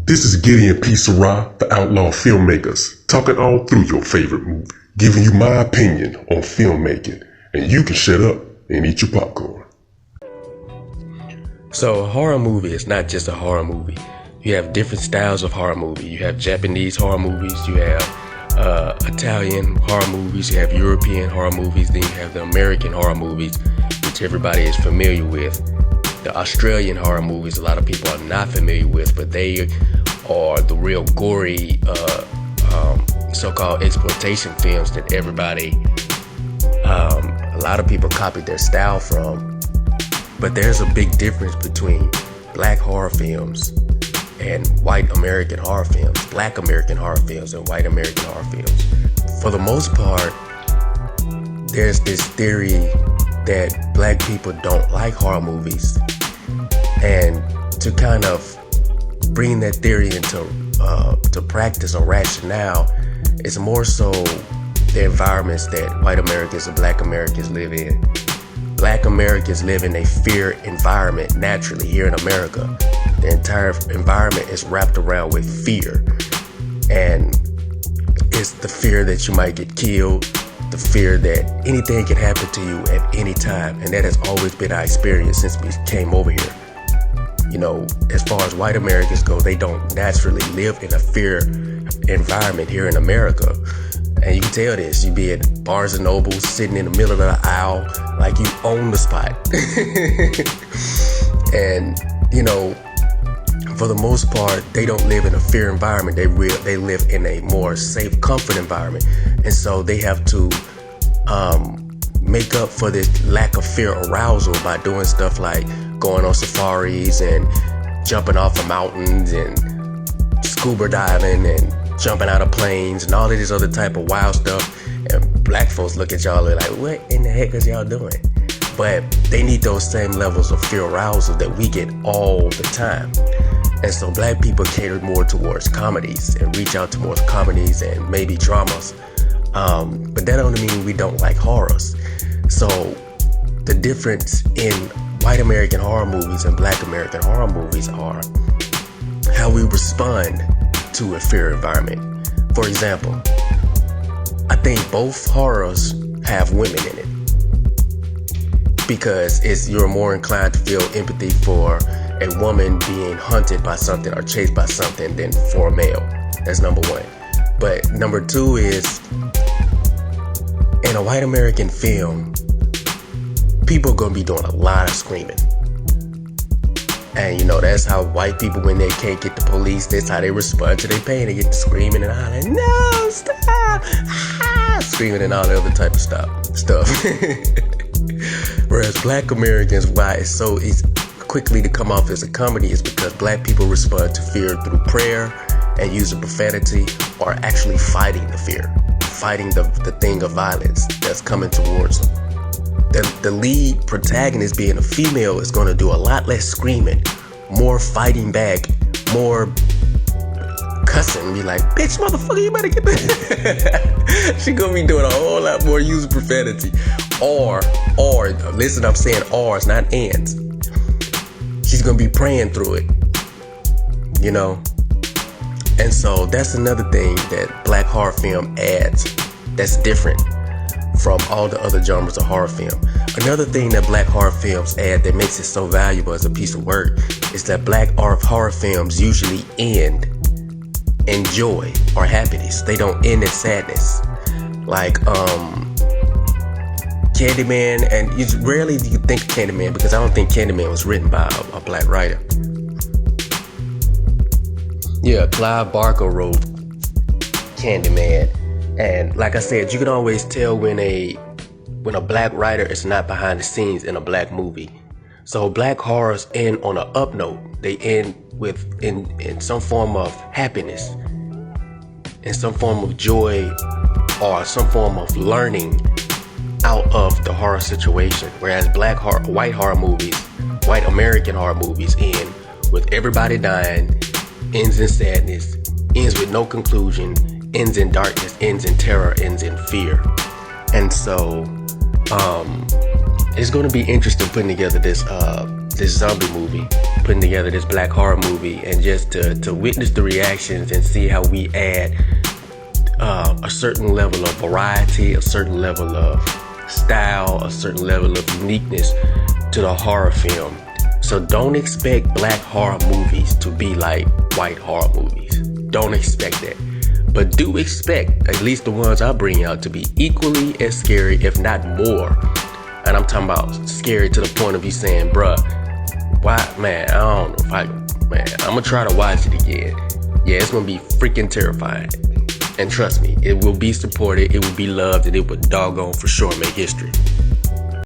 This is Gideon P, Sara, the Outlaw Filmmakers, talking all through your favorite movie, giving you my opinion on filmmaking, and you can shut up and eat your popcorn. So a horror movie is not just a horror movie. You have different styles of horror movie. You have Japanese horror movies, you have Italian horror movies, you have European horror movies, then you have the American horror movies, which everybody is familiar with. The Australian horror movies, a lot of people are not familiar with, but they are the real gory so-called exploitation films that everybody, a lot of people copied their style from. But there's a big difference between black horror films and white American horror films, black American horror films and white American horror films. For the most part, there's this theory that black people don't like horror movies, and to kind of bring that theory into to practice or rationale, it's more so the environments that white Americans and black Americans live in. Black Americans live in a fear environment naturally here in America. The entire environment is wrapped around with fear, and it's the fear that you might get killed, the fear that anything can happen to you at any time, and that has always been our experience since we came over here. You know, as far as white Americans go, they don't naturally live in a fear environment here in America. And you can tell this, you be at Barnes and Noble, sitting in the middle of the aisle, like you own the spot. And, you know, for the most part, they don't live in a fear environment. They live in a more safe, comfort environment. And so they have to make up for this lack of fear arousal by doing stuff like going on safaris and jumping off of mountains and scuba diving and jumping out of planes and all of this other type of wild stuff. And black folks look at y'all like, what in the heck is y'all doing? But they need those same levels of fear arousal that we get all the time. And so black people cater more towards comedies and reach out towards comedies and maybe dramas. But that don't mean we don't like horrors. So the difference in white American horror movies and black American horror movies are how we respond to a fear environment. For example, I think both horrors have women in it because you're more inclined to feel empathy for a woman being hunted by something or chased by something than for a male. That's number one. But number two is, in a white American film, people are gonna be doing a lot of screaming. And you know, that's how white people, when they can't get the police, that's how they respond to their pain. They get to screaming and hollering, no, stop, screaming and all the other type of stuff. Whereas black Americans, why it's so easy quickly to come off as a comedy is because black people respond to fear through prayer and using profanity, or actually fighting the fear, fighting the thing of violence that's coming towards them. The lead protagonist being a female is going to do a lot less screaming, more fighting back, more cussing, be like, bitch, motherfucker, you better get back. She gonna be doing a whole lot more using profanity. Or, listen, I'm saying R's, not ands. She's gonna be praying through it, you know? And so that's another thing that black horror film adds that's different from all the other genres of horror film. Another thing that black horror films add that makes it so valuable as a piece of work is that black horror films usually end in joy or happiness. They don't end in sadness. Like Candyman, and rarely do you think Candyman, because I don't think Candyman was written by a black writer. Yeah, Clive Barker wrote Candyman. And like I said, you can always tell when a black writer is not behind the scenes in a black movie. So black horrors end on an up note. They end with in some form of happiness, in some form of joy, or some form of learning out of the horror situation. Whereas white horror movies, white American horror movies end with everybody dying, ends in sadness, ends with no conclusion, ends in darkness, ends in terror, ends in fear. And so it's going to be interesting putting together this zombie movie, putting together this black horror movie, and just to witness the reactions and see how we add a certain level of variety, a certain level of style, a certain level of uniqueness to the horror film. So don't expect black horror movies to be like white horror movies. Don't expect that. But do expect, at least the ones I bring out, to be equally as scary, if not more. And I'm talking about scary to the point of you saying, bruh, why, man, I don't know if I'm gonna try to watch it again. Yeah, it's gonna be freaking terrifying. And trust me, it will be supported, it will be loved, and it will doggone for sure make history.